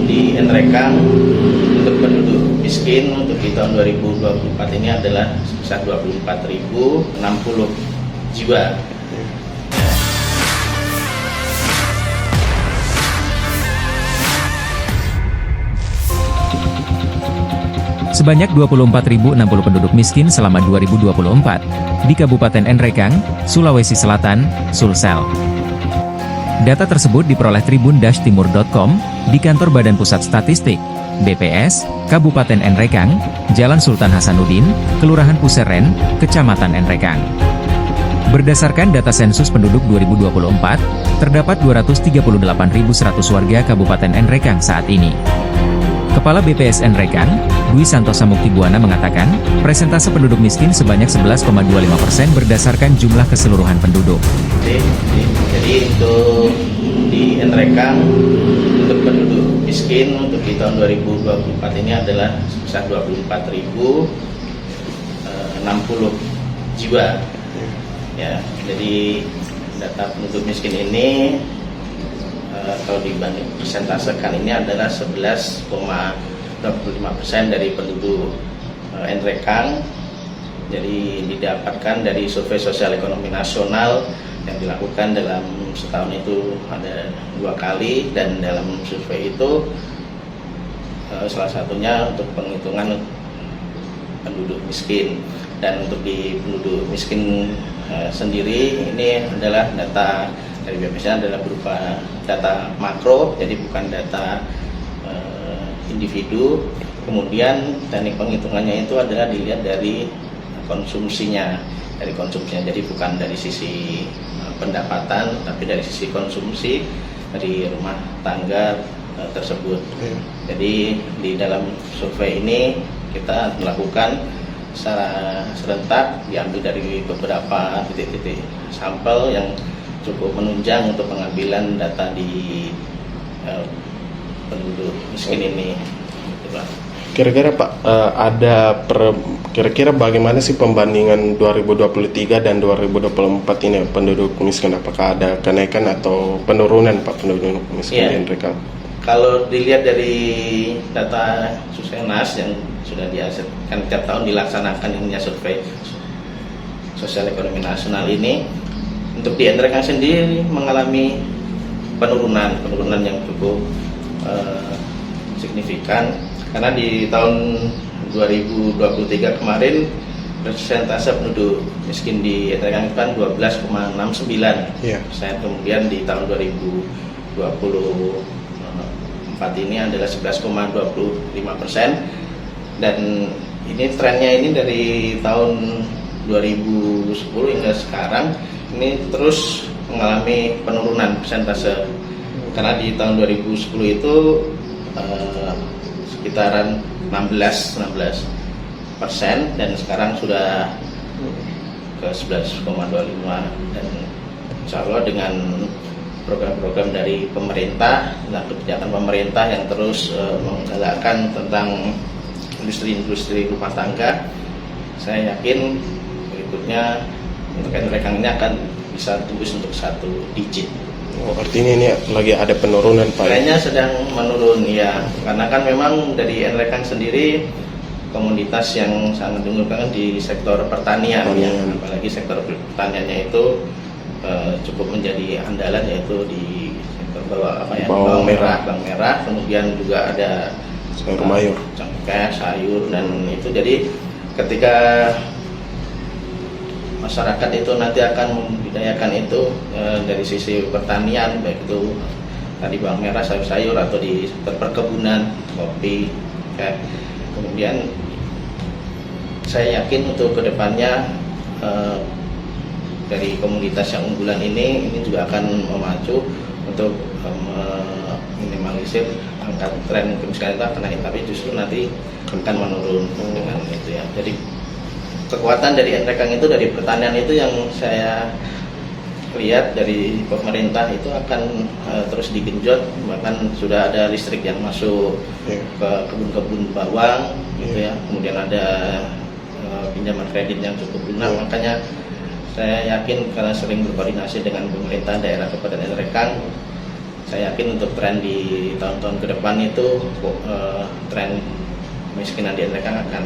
di Nrekang untuk penduduk miskin untuk di tahun 2024 ini adalah sebesar 24.060 jiwa. Sebanyak 24.060 penduduk miskin selama 2024 di Kabupaten Nrekang, Sulawesi Selatan, Sulsel. Data tersebut diperoleh tribun-timur.com di kantor Badan Pusat Statistik, BPS, Kabupaten Nrekang, Jalan Sultan Hasanuddin, Kelurahan Puseren, Kecamatan Nrekang. Berdasarkan data sensus penduduk 2024, terdapat 238.100 warga Kabupaten Nrekang saat ini. Kepala BPS Nrekang, Dwi Santosa Muktibuana mengatakan, presentase penduduk miskin sebanyak 11,25% berdasarkan jumlah keseluruhan penduduk. Jadi untuk di Nrekang untuk penduduk miskin untuk di tahun 2024 ini adalah sebesar 24.060 jiwa. Ya, jadi data penduduk miskin ini kalau dibanding persentasekan ini adalah 11,25% dari penduduk Nrekang. Jadi didapatkan dari survei sosial ekonomi nasional yang dilakukan dalam setahun itu ada 2 kali, dan dalam survei itu salah satunya untuk penghitungan penduduk miskin. Dan untuk di penduduk miskin sendiri ini adalah data dari BPS adalah berupa data makro, jadi bukan data individu. Kemudian teknik penghitungannya itu adalah dilihat dari konsumsinya, jadi bukan dari sisi pendapatan, tapi dari sisi konsumsi dari rumah tangga tersebut. Jadi di dalam survei ini kita melakukan secara serentak, diambil dari beberapa titik-titik sampel yang cukup menunjang untuk pengambilan data di penduduk miskin ini. Kira-kira Pak, kira-kira bagaimana sih pembandingan 2023 dan 2024 ini penduduk miskin? Apakah ada kenaikan atau penurunan Pak penduduk miskin di Nrekang? Kalau dilihat dari data Susenas yang sudah dihasilkan tiap tahun dilaksanakan ininya survei sosial ekonomi nasional ini, untuk di Nrekang sendiri mengalami penurunan yang cukup signifikan, karena di tahun 2023 kemarin persentase penduduk miskin di Nrekang kan 12,69%. Kemudian di tahun 2024 ini adalah 11,25%, dan ini trennya ini dari tahun 2010 hingga sekarang ini terus mengalami penurunan persentase, karena di tahun 2010 itu sekitaran 16%, dan sekarang sudah ke 11,25%. Dan insya Allah dengan program-program dari pemerintah dan kebijakan pemerintah yang terus menggalakkan tentang industri rumah tangga, saya yakin berikutnya Nrekang ini akan bisa tembus untuk 1 digit. Artinya ini lagi ada penurunan Pak? Kayaknya sedang menurun ya, karena kan memang dari Nrekang sendiri komoditas yang sangat diunggulkan di sektor pertanian. Ya, apalagi sektor pertaniannya itu cukup menjadi andalan, yaitu di sektor bawang merah, kemudian juga ada sayur mayur, cengkeh, sayur, dan itu jadi ketika masyarakat itu nanti akan membudidayakan itu dari sisi pertanian, baik itu tadi bawang merah, sayur-sayur, atau di sektor perkebunan, kopi, kemudian saya yakin untuk kedepannya dari komunitas yang unggulan ini juga akan memacu untuk minimalisir angka tren kemiskinan itu akan naik, tapi justru nanti akan menurun dengan itu ya. Jadi kekuatan dari Nrekang itu dari pertanian itu yang saya lihat dari pemerintah itu akan terus digenjot, bahkan sudah ada listrik yang masuk ke kebun-kebun bawang gitu ya. Kemudian ada pinjaman kredit yang cukup lunak, makanya saya yakin karena sering berkoordinasi dengan pemerintah daerah Kabupaten Nrekang, saya yakin untuk tren di tahun-tahun ke depan itu tren kemiskinan di NREKANG akan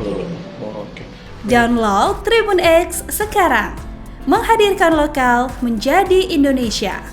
turun. Oke. Download Tribun X sekarang, menghadirkan lokal menjadi Indonesia.